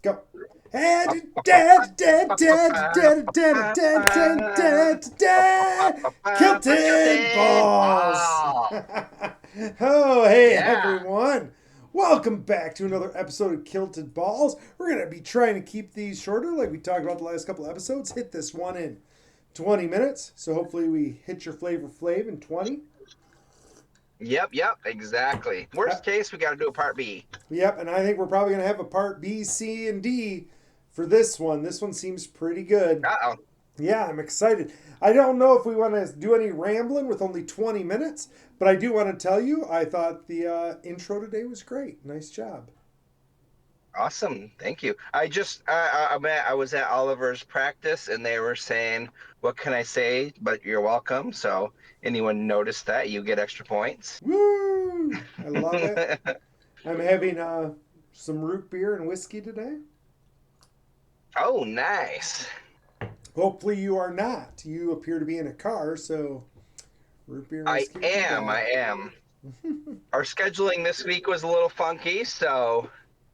Go. Kilted Tilted balls. ball. Oh, hey Yeah. everyone. Welcome back to another episode of Kilted Balls. We're going to be trying to keep these shorter like we talked about the last couple episodes. Hit this one in 20 minutes. So hopefully we hit your flavor flav in 20. Yep, exactly. Uh, Worst case, we got to do a part B. Yep, and I think we're probably going to have a part B, C, and D for this one. This one seems pretty good. Uh-oh. Yeah, I'm excited. I don't know if we want to do any rambling with only 20 minutes, but I do want to tell you I thought the intro today was great. Nice job. Awesome. Thank you. I was at Oliver's practice and they were saying, what can I say? But you're welcome. So anyone noticed that, you get extra points. Woo! I love it. I'm having some root beer and whiskey today. Oh, nice. Hopefully, you are not. You appear to be in a car, so root beer and I whiskey would be am. bad. I am. Our scheduling this week was a little funky, so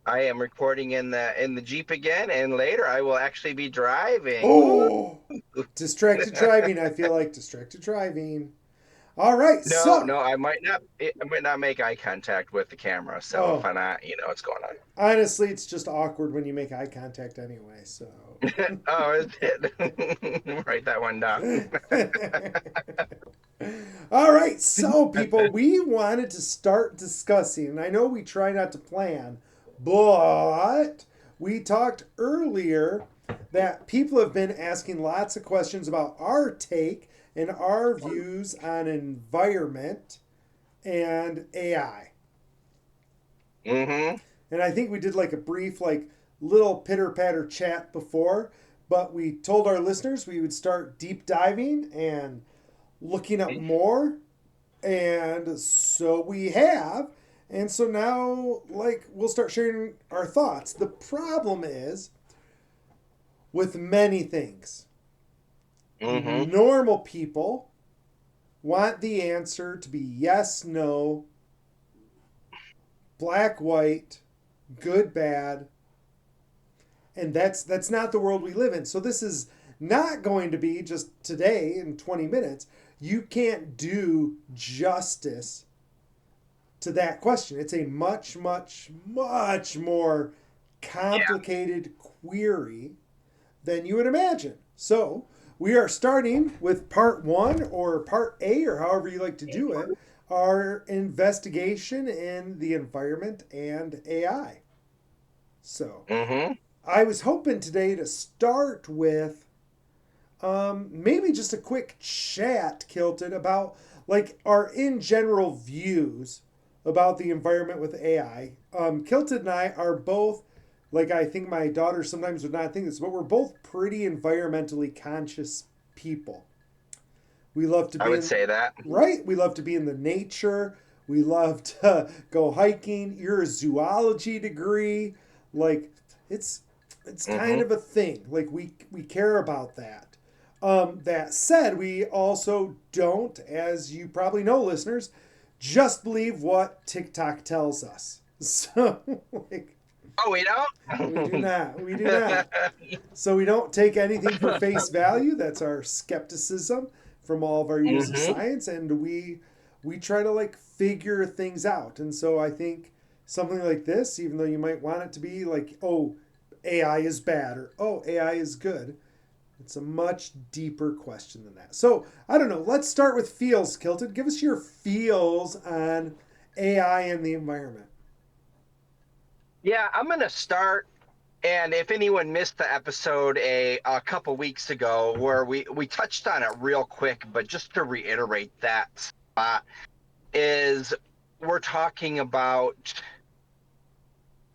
I am recording in the Jeep again, and later I will actually be driving. Woo! Oh! Distracted driving, I feel like. Distracted driving. All right, No, so. no, I might not make eye contact with the camera. So if Oh, I'm not, you know what's going on. honestly, it's just awkward when you make eye contact anyway, so. Oh, is it? Write that one down. All right, so people, we wanted to start discussing, and I know we try not to plan, but we talked earlier that people have been asking lots of questions about our take and our views on environment and AI. Mm-hmm. And I think we did like a brief, like little pitter patter chat before, but we told our listeners we would start deep diving and looking up more. And so we have. And so now, like, we'll start sharing our thoughts. The problem is with many things, Mm-hmm. normal people want the answer to be yes, no, black, white, good, bad, and that's not the world we live in. So this is not going to be just today in 20 minutes. You can't do justice to that question. It's a much more Yeah. complicated query than you would imagine. So we are starting with part one or part A or however you like to do it, our investigation in the environment and AI. So Mm-hmm. I was hoping today to start with maybe just a quick chat, Kilton, about like our in general views about the environment with AI. Kilton and I are both, like I think my daughter sometimes would not think this, but we're both pretty environmentally conscious people. We love to I be would in, say that. right? We love to be in the nature. We love to go hiking. You're a zoology degree. Like it's it's kind Mm-hmm. of a thing. Like we care about that. That said, we also don't, as you probably know, listeners, just believe what TikTok tells us. So, like, Oh, we we do don't. not. We do not. So we don't take anything for face value. That's our skepticism from all of our years of Mm-hmm. science, and we try to like figure things out. And so I think something like this, even though you might want it to be like, oh, AI is bad or oh, AI is good, it's a much deeper question than that. So I don't know. Let's start with feels, Kilton. Give us your feels on AI and the environment. Yeah, I'm gonna start. And if anyone missed the episode a couple weeks ago where we touched on it real quick, but just to reiterate that spot is we're talking about,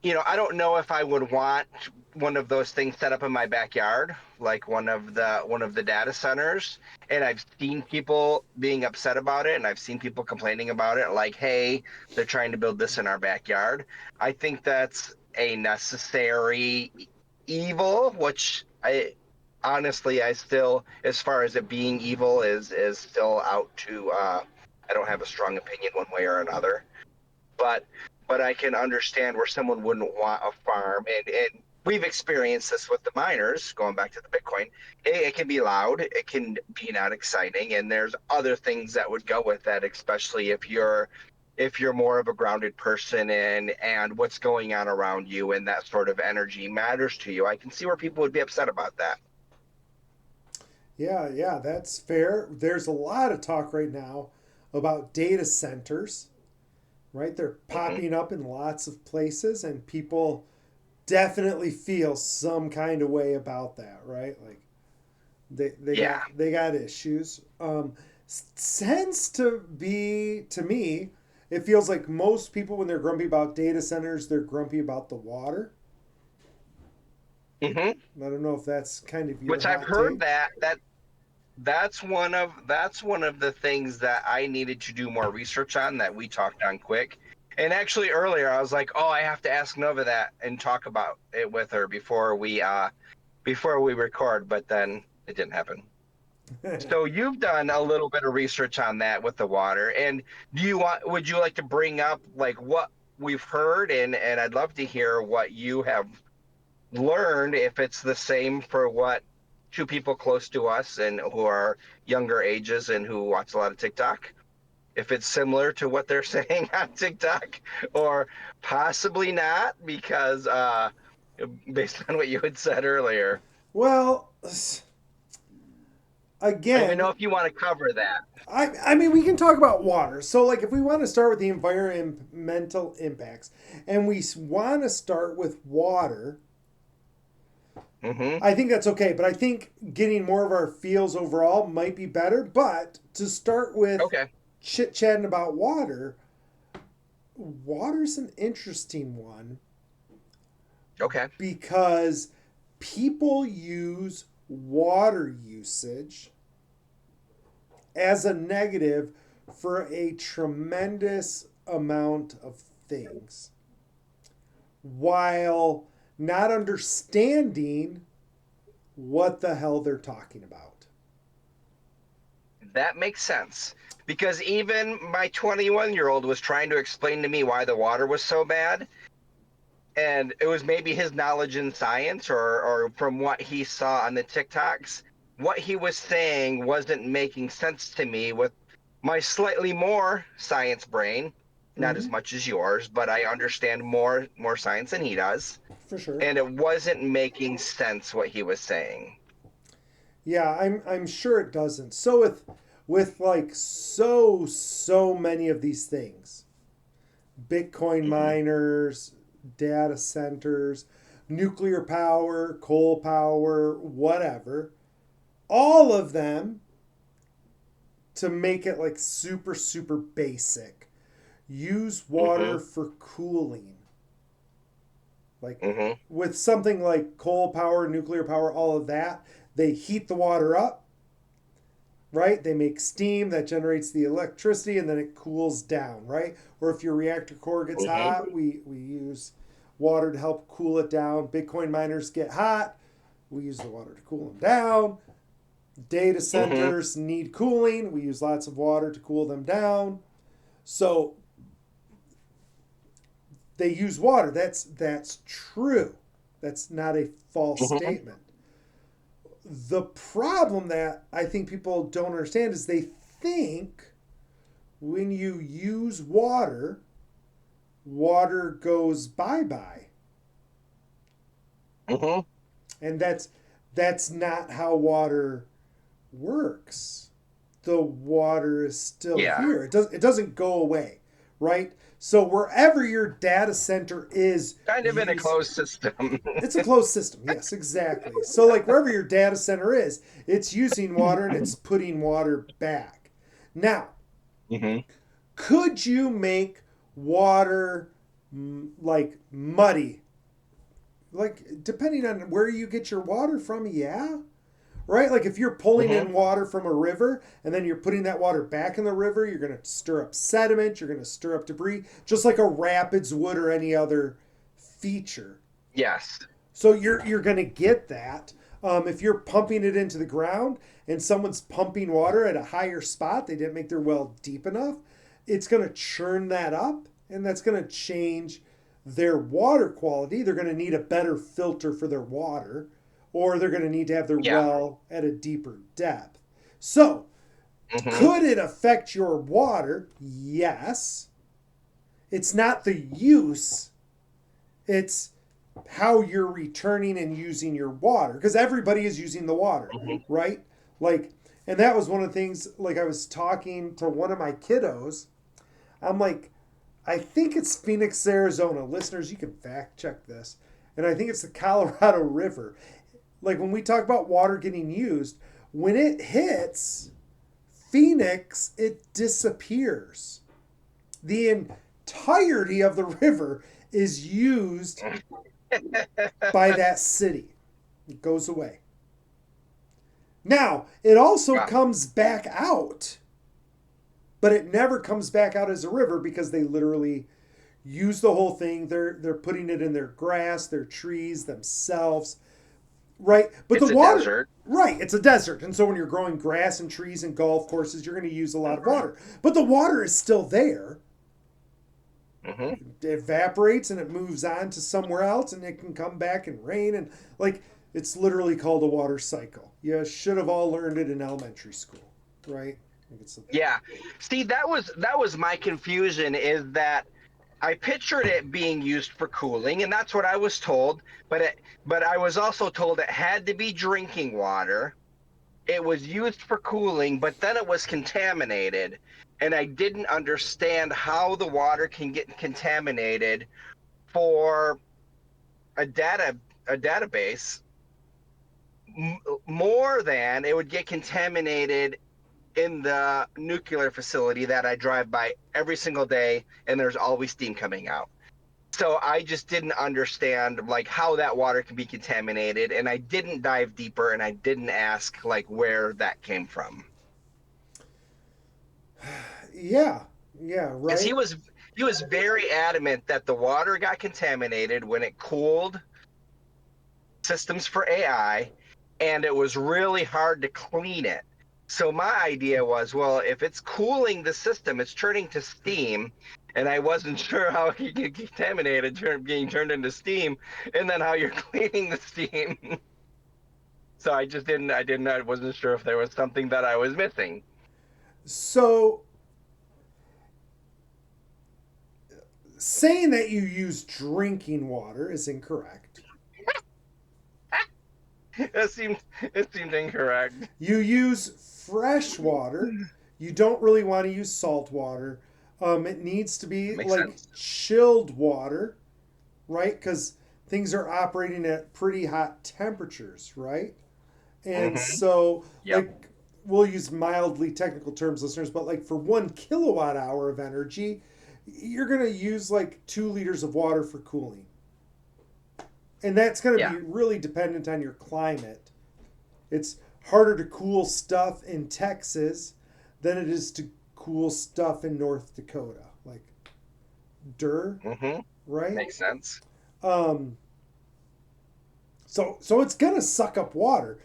I don't know if I would want one of those things set up in my backyard, like one of the data centers. And I've seen people being upset about it, and I've seen people complaining about it, like, hey, they're trying to build this in our backyard. I think that's a necessary evil, which I still, as far as it being evil, is still out to. I don't have a strong opinion one way or another, but I can understand where someone wouldn't want a farm, and we've experienced this with the miners, going back to the Bitcoin. It can be loud, it can be not exciting, and there's other things that would go with that, especially if you're more of a grounded person and what's going on around you and that sort of energy matters to you. I can see where people would be upset about that. Yeah, yeah, that's fair. There's a lot of talk right now about data centers, right? They're Hmm. popping up in lots of places, and people definitely feel some kind of way about that, right? Like Yeah. they got issues. Tends to be to me, it feels like most people when they're grumpy about data centers, they're grumpy about the water. Hmm. I don't know if that's kind of your Which I've hot heard take. that's one of the things that I needed to do more research on that we talked on quick. And actually earlier I was like, "Oh, I have to ask Nova that and talk about it with her before we record," but then it didn't happen. So you've done a little bit of research on that with the water. And would you like to bring up like what we've heard, and I'd love to hear what you have learned, if it's the same for what two people close to us and who are younger ages and who watch a lot of TikTok, if it's similar to what they're saying on TikTok, or possibly not, because based on what you had said earlier. Well, I don't even again, know if you want to cover that. I mean, we can talk about water. So, like, if we want to start with the environmental impacts, and we want to start with water, Hmm. I think that's okay. But I think getting more of our feels overall might be better. But to start with Okay. chit chatting about water, water's an interesting one Okay. because people use water usage as a negative for a tremendous amount of things while not understanding what the hell they're talking about. That makes sense. Because even my 21-year-old was trying to explain to me why the water was so bad. And it was maybe his knowledge in science, or from what he saw on the TikToks. What he was saying wasn't making sense to me with my slightly more science brain. Not Mm-hmm. as much as yours, but I understand more science than he does. For sure. And it wasn't making sense what he was saying. Yeah, I'm sure it doesn't. So with like so many of these things, Bitcoin Hmm. miners, data centers, nuclear power, coal power, whatever, all of them to make it like super basic. Use water Hmm. for cooling. Like Hmm. with something like coal power, nuclear power, all of that, they heat the water up, right? They make steam that generates the electricity and then it cools down, right? Or if your reactor core gets Hmm. hot, we use water to help cool it down. Bitcoin miners get hot, we use the water to cool them down. Data Hmm. centers need cooling, we use lots of water to cool them down. So they use water. That's true. That's not a false Hmm. statement. The problem that I think people don't understand is they think when you use water, water goes bye bye, Hmm. and that's not how water works. The water is still Yeah. here. It doesn't go away, right? So wherever your data center is Kind of in a use closed system. it's a closed system. Yes, exactly. So like wherever your data center is, it's using water and it's putting water back. Now, Hmm. could you make water like muddy? Like depending on where you get your water from, yeah. Right? Like if you're pulling Hmm. in water from a river and then you're putting that water back in the river, you're going to stir up sediment, you're going to stir up debris, just like a rapids would or any other feature. Yes. So you're going to get that. If you're pumping it into the ground and someone's pumping water at a higher spot, they didn't make their well deep enough, it's going to churn that up and that's going to change their water quality. They're going to need a better filter for their water, or they're going to need to have their Yeah. well at a deeper depth. So, Mm-hmm. could it affect your water? Yes. It's not the use, it's how you're returning and using your water, because everybody is using the water, Mm-hmm. right? Like, and that was one of the things, like, I was talking to one of my kiddos. I'm like, I think it's Phoenix, Arizona. Listeners, you can fact check this. And I think it's the Colorado River. Like, when we talk about water getting used, when it hits Phoenix, it disappears. The entirety of the river is used by that city. It goes away. Now, it also Wow. comes back out, but it never comes back out as a river because they literally use the whole thing. They're putting it in their grass, their trees, themselves, right? But It's the a water, desert. right? It's a desert, and so when you're growing grass and trees and golf courses, you're going to use a lot of water. But the water is still there. Mm-hmm. It evaporates and it moves on to somewhere else, and it can come back and rain, and like it's literally called a water cycle. You should have all learned it in elementary school, right? Yeah. See, that was my confusion, is that I pictured it being used for cooling, and that's what I was told. But I was also told it had to be drinking water. It was used for cooling, but then it was contaminated, and I didn't understand how the water can get contaminated for a database, more than it would get contaminated in the nuclear facility that I drive by every single day, and there's always steam coming out. So I just didn't understand like how that water can be contaminated, and I didn't dive deeper, and I didn't ask like where that came from. Yeah, Because right. he was very adamant that the water got contaminated when it cooled systems for AI, and it was really hard to clean it. So my idea was, well, if it's cooling the system, it's turning to steam, and I wasn't sure how it could get contaminated, being turned into steam, and then how you're cleaning the steam. So I wasn't sure if there was something that I was missing. So saying that you use drinking water is incorrect. It seemed incorrect. You use fresh water. You don't really want to use salt water. It needs to be Makes like sense. chilled water, right? Because things are operating at pretty hot temperatures, right? And Mm-hmm. so, Yep. like, we'll use mildly technical terms, listeners, but like for 1 kilowatt hour of energy, you're going to use like 2 liters of water for cooling. And that's going to Yeah. be really dependent on your climate. It's harder to cool stuff in Texas than it is to cool stuff in North Dakota. Like, Mm-hmm. right? Makes sense. Um, so it's going to suck up water.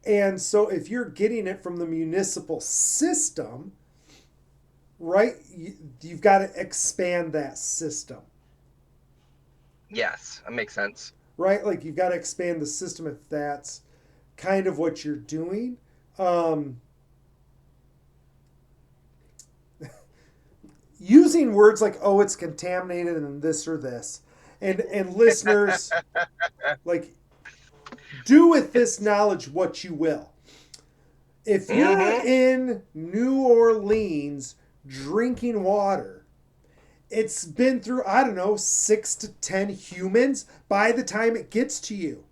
And so if you're getting it from the municipal system, right, you've got to expand that system, Yes, that makes sense. right? Like you've got to expand the system if that's kind of what you're doing. Um, Using words like, oh, it's contaminated and this or this. And listeners, like, do with this knowledge what you will. If you're Mm-hmm. in New Orleans drinking water, it's been through, I don't know, 6 to 10 humans by the time it gets to you.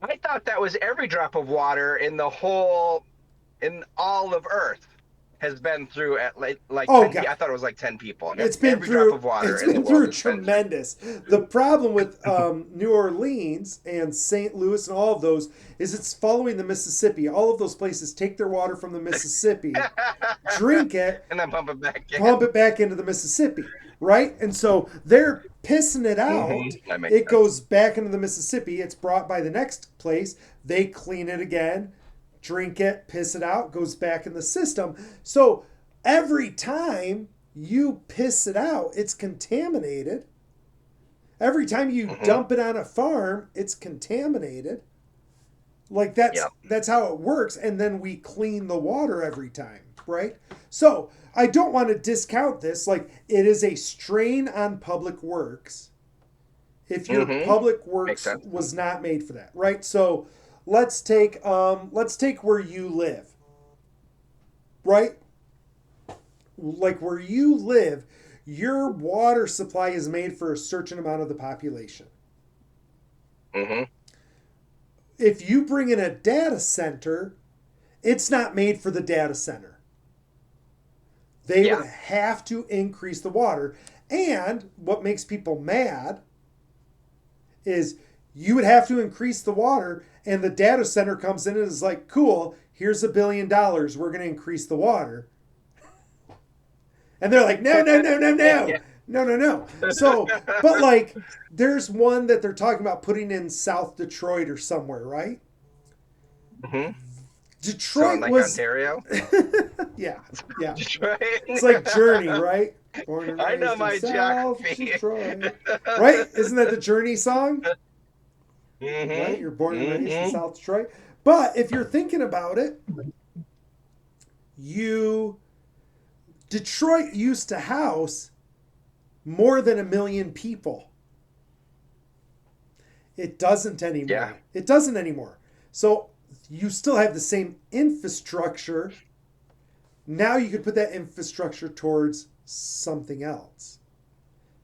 I thought that was every drop of water in all of Earth has been through at like Oh 10 God, people. I thought it was like 10 people. it's been Every drop of through. water It's in the been world through has been through. tremendous. The problem with New Orleans and St. Louis and all of those is it's following the Mississippi. All of those places take their water from the Mississippi, drink it, And then pump it back pump in. it back into the Mississippi, right? And so they're pissing it out. Mm-hmm. That makes It sense. goes back into the Mississippi. It's brought by the next place. They clean it again, drink it, piss it out, goes back in the system. So every time you piss it out, it's contaminated. Every time you Hmm. dump it on a farm, it's contaminated. Like that's Yep. that's how it works, and then we clean the water every time, right? So I don't want to discount this. Like it is a strain on public works if your Hmm. public Makes works sense. was not made for that, right? So let's take where you live, right? Like where you live, your water supply is made for a certain amount of the population. Hmm. If you bring in a data center, it's not made for the data center. They would Yeah. have to increase the water. And what makes people mad is you would have to increase the water, and the data center comes in and is like, cool, here's $1 billion. We're going to increase the water. And they're like, no, no, no, no, no. Yeah. No, no, no. So, but like, there's one that they're talking about putting in South Detroit or somewhere, right? Hmm. So in Detroit like was, Ontario, yeah, yeah. Detroit. It's like Journey, right? Born and I know raised in my South geography. Detroit, right? Isn't that the Journey song? Right? Hmm. You're born and raised in Hmm. South Detroit. But if you're thinking about it, you Detroit used to house more than 1 million people. It doesn't Yeah. anymore. It doesn't anymore. So you still have the same infrastructure. Now you could put that infrastructure towards something else.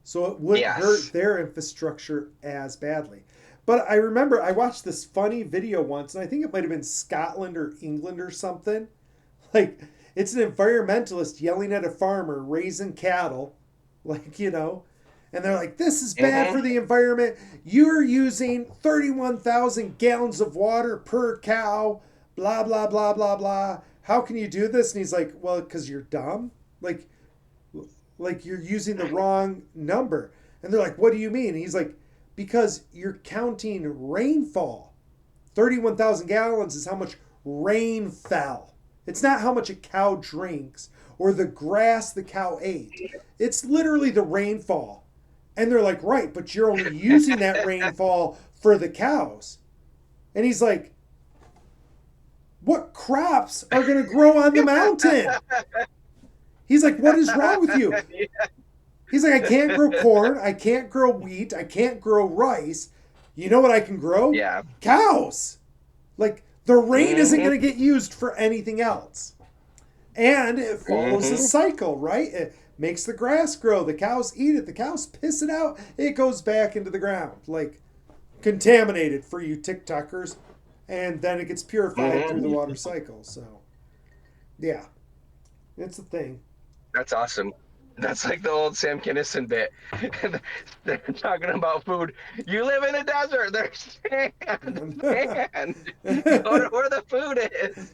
So it wouldn't hurt Yes. their infrastructure as badly. But I remember I watched this funny video once, and I think it might have been Scotland or England or something. Like, it's an environmentalist yelling at a farmer raising cattle, like, and they're like, this is bad Hmm. for the environment. You're using 31,000 gallons of water per cow, blah, blah, blah, blah, blah. How can you do this? And he's like, well, because you're dumb. Like, like you're using the wrong number. And they're like, what do you mean? And he's like, because you're counting rainfall. 31,000 gallons is how much rain fell. It's not how much a cow drinks or the grass the cow ate. It's literally the rainfall. And they're like, right, but you're only using that rainfall for the cows. And he's like, what crops are going to grow on the mountain? He's like, what is wrong with you? He's like, I can't grow corn. I can't grow wheat. I can't grow rice. You know what I can grow? Yeah. Cows. Like, the rain isn't Hmm. going to get used for anything else. And it follows a Hmm. cycle, right? It makes the grass grow. The cows eat it. The cows piss it out. It goes back into the ground. Like, contaminated for you TikTokers. And then it gets purified through the Hmm. water cycle. So, yeah, it's a thing. That's awesome. That's like the old Sam Kinison bit. They're talking about food. You live in a desert. There's sand. Sand. Go to where the food is.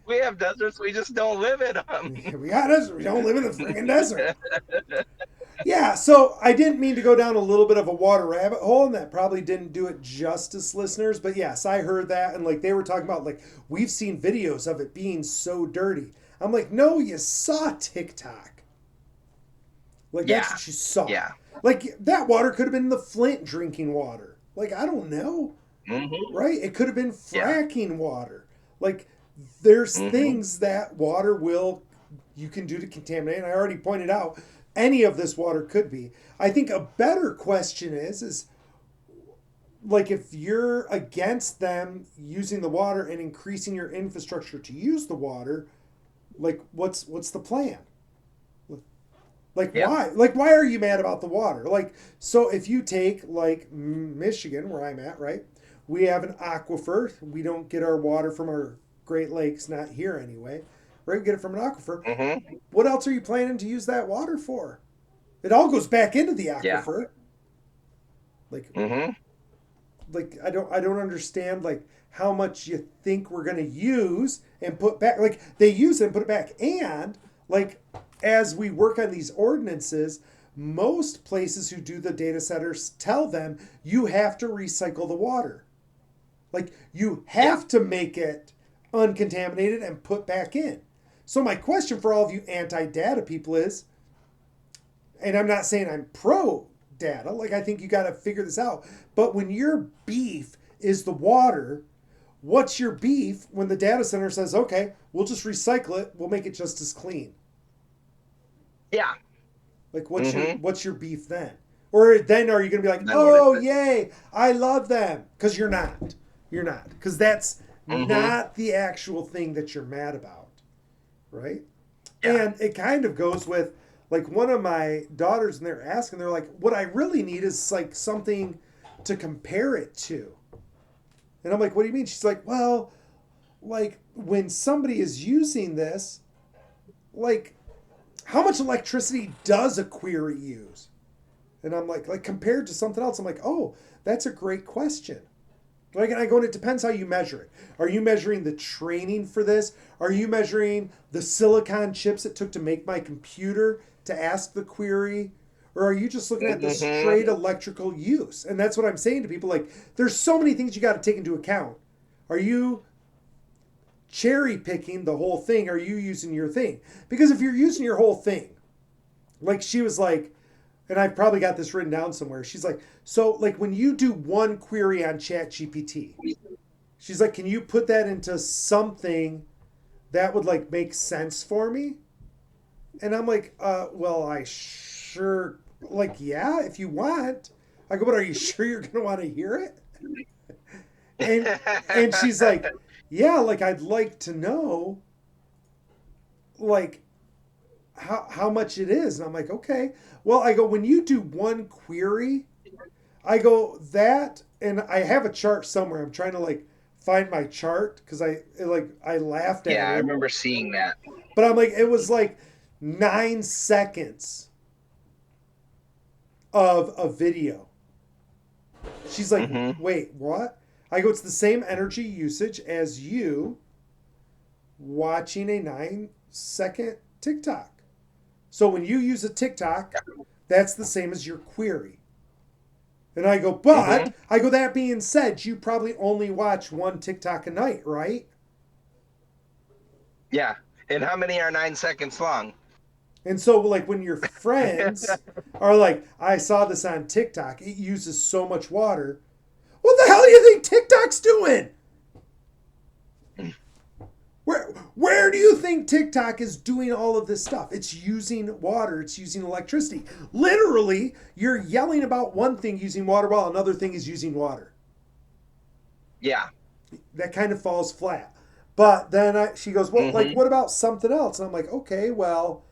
We have deserts. We just don't live in them. We got us. We don't live in the freaking desert. Yeah, so I didn't mean to go down a little bit of a water rabbit hole, and that probably didn't do it justice, listeners. But yes, I heard that, and like they were talking about, like we've seen videos of it being so dirty. I'm like, no, you saw TikTok. Like that's Yeah. what you saw. Yeah. Like that water could have been the Flint drinking water. Like I don't know, Hmm. right? It could have been Yeah. fracking water. Like there's Hmm. things that water will you can do to contaminate. And I already pointed out any of this water could be. I think a better question is like if you're against them using the water and increasing your infrastructure to use the water, like what's the plan? Like Yeah. why? Like why are you mad about the water? Like so if you take like Michigan where I'm at, right? We have an aquifer. We don't get our water from our Great Lakes, not here anyway. Right? We get it from an aquifer. Hmm. What else are you planning to use that water for? It all goes back into the Yeah. aquifer. Like Hmm. I don't understand like how much you think we're gonna use and put back. Like they use it and put it back. And like as we work on these ordinances, most places who do the data centers tell them you have to recycle the water. Like you Yeah. have to make it uncontaminated and put back in. So my question for all of you anti-data people is, and I'm not saying I'm pro data, like I think you got to figure this out, but when your beef is the water, what's your beef when the data center says, okay, we'll just recycle it, we'll make it just as clean? Yeah. Like Mm-hmm. what's your beef then? Or then are you going to be like, Then what is "Oh, it? yay, I love them." Cuz you're not. You're not. Cuz that's Mm-hmm. not the actual thing that you're mad about, right? Yeah. And it kind of goes with like one of my daughters and they're asking, they're like, "What I really need is like something to compare it to." And I'm like, "What do you mean?" She's like, "Well, like when somebody is using this, like how much electricity does a query use?" And I'm like compared to something else, I'm like, oh, that's a great question. Like, and I go, and it depends how you measure it. Are you measuring the training for this? Are you measuring the silicon chips it took to make my computer to ask the query? Or are you just looking at the straight Mm-hmm. electrical use? And that's what I'm saying to people. Like, there's so many things you got to take into account. Are you cherry picking the whole thing? Are you using your thing? Because if you're using your whole thing, like she was like, and I've probably got this written down somewhere. She's like, so like when you do one query on ChatGPT, she's like, can you put that into something that would like make sense for me? And I'm like, well, I sure like, yeah, if you want. I go, but are you sure you're gonna want to hear it? And and she's like, yeah, like I'd like to know like how much it is. And I'm like, okay. Well, I go, when you do one query, I go that, and I have a chart somewhere. I'm trying to like find my chart because I laughed Yeah, at I it, remember seeing that. but I'm like it was like 9 seconds of a video. She's like, Mm-hmm. wait, what? I go, it's the same energy usage as you watching a 9 second TikTok. So when you use a TikTok, that's the same as your query. And I go, Mm-hmm. but I go, that being said, you probably only watch one TikTok a night, right? Yeah. And how many are 9 seconds long? And so, like, when your friends are like, I saw this on TikTok, it uses so much water. What the hell do you think TikTok's doing? Where do you think TikTok is doing all of this stuff? It's using water, it's using electricity. Literally, you're yelling about one thing using water while another thing is using water. Yeah. That kind of falls flat. But then she goes, well, like, Mm-hmm. what about something else? And I'm like, okay, well,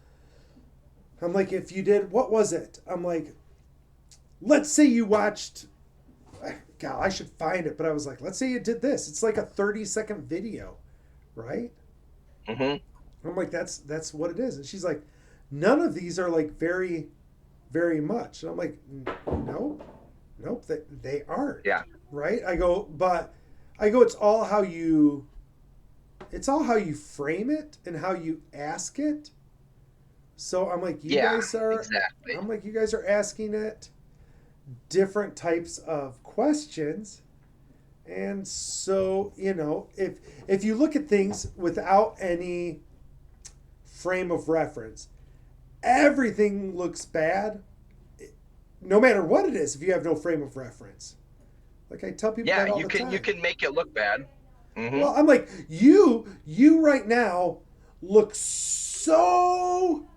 I'm like, if you did, what was it? I'm like, let's say you watched, God, I should find it, but I was like, let's say you did this. It's like a 30-second video, right? Mm-hmm. I'm like, that's what it is. And she's like, none of these are like very, very much. And I'm like, nope, nope, they aren't, Yeah. right? I go, it's all how you frame it and how you ask it. So Yeah. Exactly. I'm like, you guys are asking it different types of questions. And so, if you look at things without any frame of reference, everything looks bad, no matter what it is, if you have no frame of reference. Like I tell people Yeah. that all You the can you time. can make it look bad. Mm-hmm. Well, I'm like, you right now look so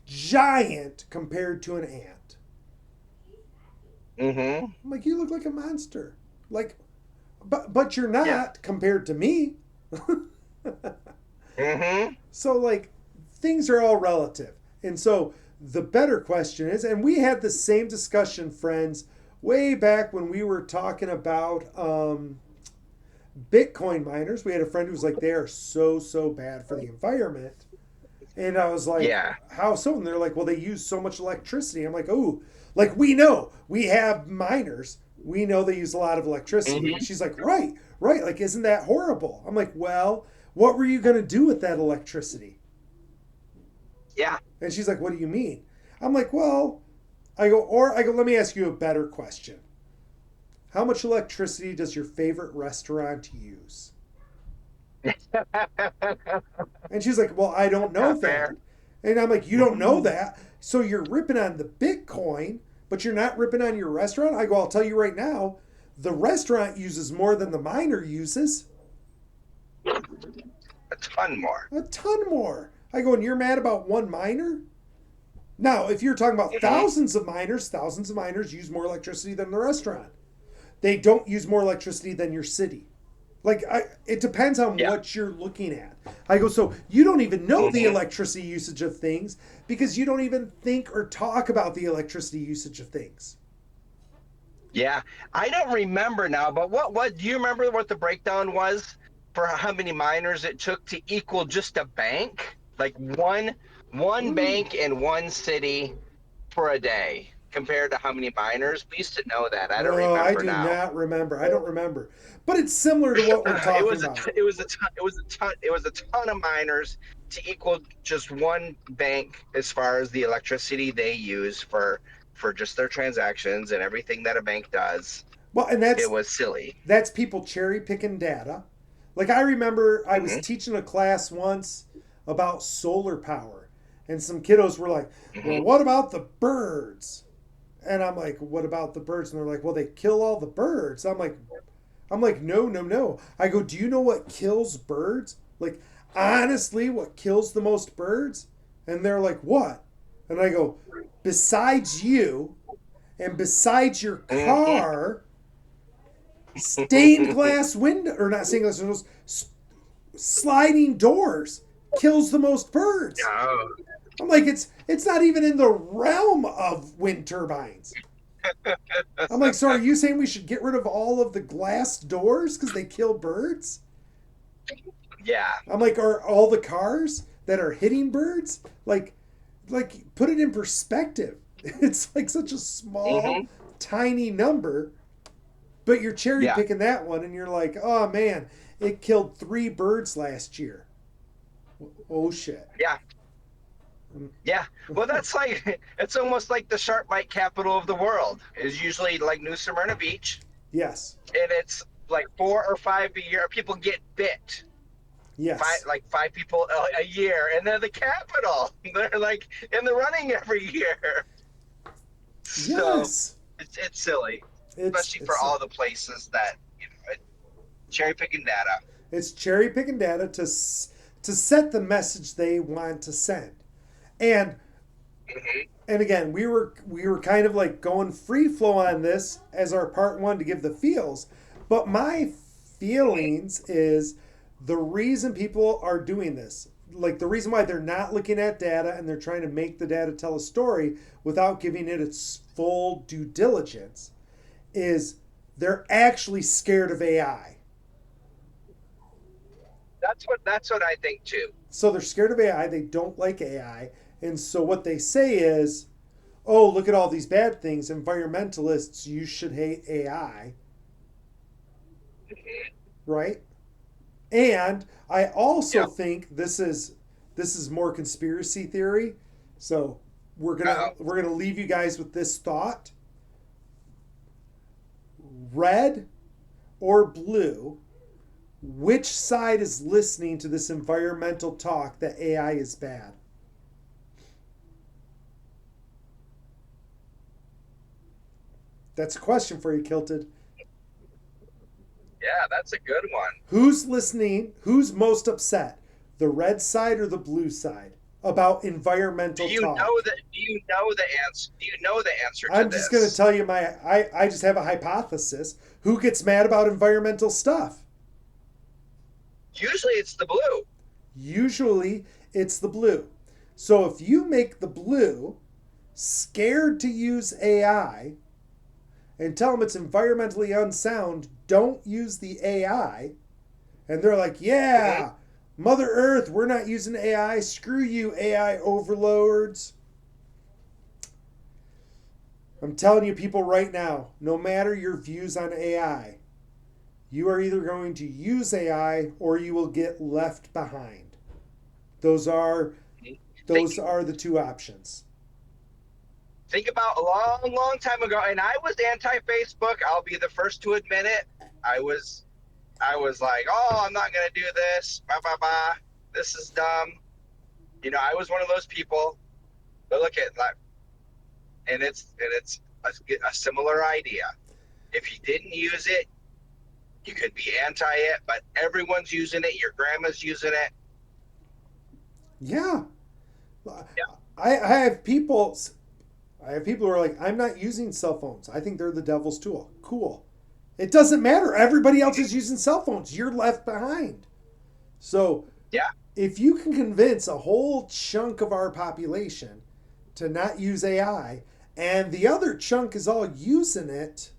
giant compared to an ant. Mm-hmm. I'm like, you look like a monster. Like, but you're Yeah. not compared to me. Mm-hmm. So like, things are all relative. And so the better question is, and we had the same discussion, friends, way back when we were talking about Bitcoin miners. We had a friend who was like, they are so bad for the environment. And I was like, Yeah. how so? And they're like, well, they use so much electricity. I'm like, oh, like we know, we have miners. We know they use a lot of electricity. And Mm-hmm. she's like, right, right. Like, isn't that horrible? I'm like, well, what were you going to do with that electricity? Yeah. And she's like, what do you mean? I'm like, well, I go, let me ask you a better question. How much electricity does your favorite restaurant use? And she's like, well, I don't know Not that. fair. And I'm like, you don't know that? So you're ripping on the Bitcoin, but you're not ripping on your restaurant? I go, I'll tell you right now, the restaurant uses more than the miner uses. A ton more. A ton more. I go, and you're mad about one miner? Now, if you're talking about Hmm. thousands of miners use more electricity than the restaurant. They don't use more electricity than your city. It depends on Yeah. what you're looking at. I go, so you don't even know the Hmm. electricity usage of things because you don't even think or talk about the electricity usage of things. Yeah. I don't remember now, but what do you remember what the breakdown was for how many miners it took to equal just a bank? Like one Ooh. bank in one city for a day compared to how many miners? We used to know that. I don't Oh, I remember do now. not remember. I don't remember. But it's similar to what we're It talking was about. it was a ton, it was a ton of miners to equal just one bank as far as the electricity they use for just their transactions and everything that a bank does. Well, and It was silly. that's people cherry picking data. Like I remember I was Hmm. teaching a class once about solar power, and some kiddos were like, "Well, Hmm. what about the birds?" And I'm like, "What about the birds?" And they're like, "Well, they kill all the birds." I'm like, "No, no, no." I go, "Do you know what kills birds? Like honestly, what kills the most birds?" And they're like, "What?" And I go, "Besides you and besides your Hmm. car, stained glass window or not stained glass windows, sliding doors kills the most birds." Oh, I'm like, it's not even in the realm of wind turbines. I'm like, so are you saying we should get rid of all of the glass doors because they kill birds? yeah. I'm like, are all the cars that are hitting birds? Put it in perspective. It's like such a small, Hmm. tiny number, but you're cherry Yeah. picking that one, and you're like, oh man, it killed 3 birds last year. Oh shit. Yeah. Yeah. Well, that's like it's almost like the shark bite capital of the world is usually like New Smyrna Beach, Yes. and it's like 4 or 5 a year. People get bit Yes. five people a year, and they're the capital. They're like in the running every year. So Yes. it's silly, It's especially for it's all the places that cherry picking data. it's cherry picking data to set the message they want to send. And Hmm. again, we were kind of like going free flow on this as our part 1 to give the feels. But my feelings is the reason people are doing this, like the reason why they're not looking at data and they're trying to make the data tell a story without giving it its full due diligence, is they're actually scared of AI. That's what I think too. So they're scared of AI. They don't like AI. And so what they say is, oh, look at all these bad things. Environmentalists, you should hate AI, right? And I also Yep. think this is more conspiracy theory. So we're gonna Uh-oh. we're gonna leave you guys with this thought: red or blue. Which side is listening to this environmental talk that AI is bad? That's a question for you, Kilted. Yeah, that's a good one. Who's listening? Who's most upset? The red side or the blue side about Do environmental you talk? know that? Do you know the answer? Do you know the answer to I'm just going to this? tell you I just have a hypothesis. Who gets mad about environmental stuff? Usually, it's the blue. Usually it's the blue. So if you make the blue scared to use AI and tell them it's environmentally unsound, don't use the AI, and they're like, Hmm. yeah, Mother Earth, we're not using AI. Screw you, AI overlords. I'm telling you, people, right now, no matter your views on AI, you are either going to use AI or you will get left behind. Those are Think those are the two options. think about a long, long time ago, and I was anti-Facebook. I'll be the first to admit it. I was. I was like, oh, I'm not gonna do this. Blah blah blah. This is dumb. I was one of those people. But look at like, and it's a similar idea. If you didn't use it, you could be anti it, but everyone's using it. Your grandma's using it. Yeah. Yeah. I have people. I have people who are like, I'm not using cell phones. I think they're the devil's tool. Cool. It doesn't matter. Everybody else is using cell phones. You're left behind. So Yeah. if you can convince a whole chunk of our population to not use AI, and the other chunk is all using it,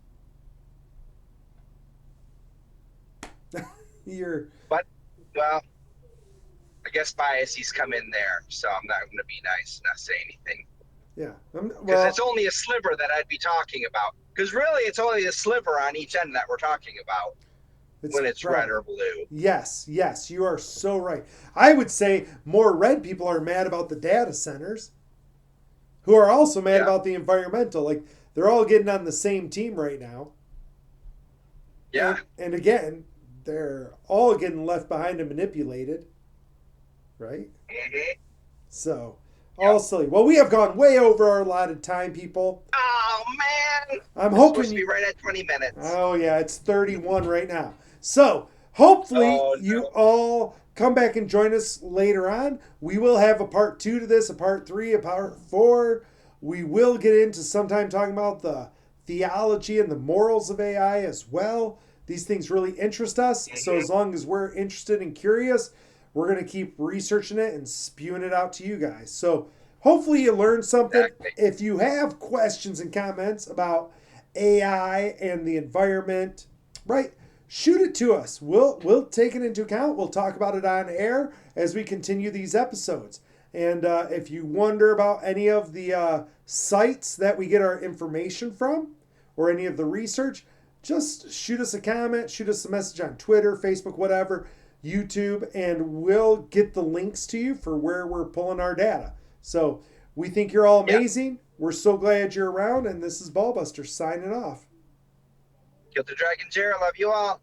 you're But well, I guess biases come in there, so I'm not going to be nice, and not say anything, yeah. because it's Well, only a sliver that I'd be talking about. Because really, it's only a sliver on each end that we're talking about it's when it's red probably or blue. yes, yes. You are so right. I would say more red people are mad about the data centers, who are also mad Yeah. about the environmental. Like they're all getting on the same team right now, Yeah. and again, they're all getting left behind and manipulated, right? Hmm. So, all Yep. silly. Well, we have gone way over our allotted time, people. Oh man, I'm it's supposed hoping to be you. right at 20 minutes. Oh, yeah, it's 31 right now. So, hopefully, Oh you no. all come back and join us later on. We will have a part two to this, a part three, a part four. We will get into sometime talking about the theology and the morals of AI as well. These things really interest us. So, Hmm. as long as we're interested and curious, we're going to keep researching it and spewing it out to you guys. So, hopefully, you learned something. Exactly. If you have questions and comments about AI and the environment, right? Shoot it to us. We'll take it into account. We'll talk about it on air as we continue these episodes. And if you wonder about any of the sites that we get our information from or any of the research, just shoot us a comment, shoot us a message on Twitter, Facebook, whatever, YouTube, and we'll get the links to you for where we're pulling our data. So we think you're all Yeah. amazing. We're so glad you're around, and this is Ballbuster signing off. Kill the Dragon Chair. Love you all.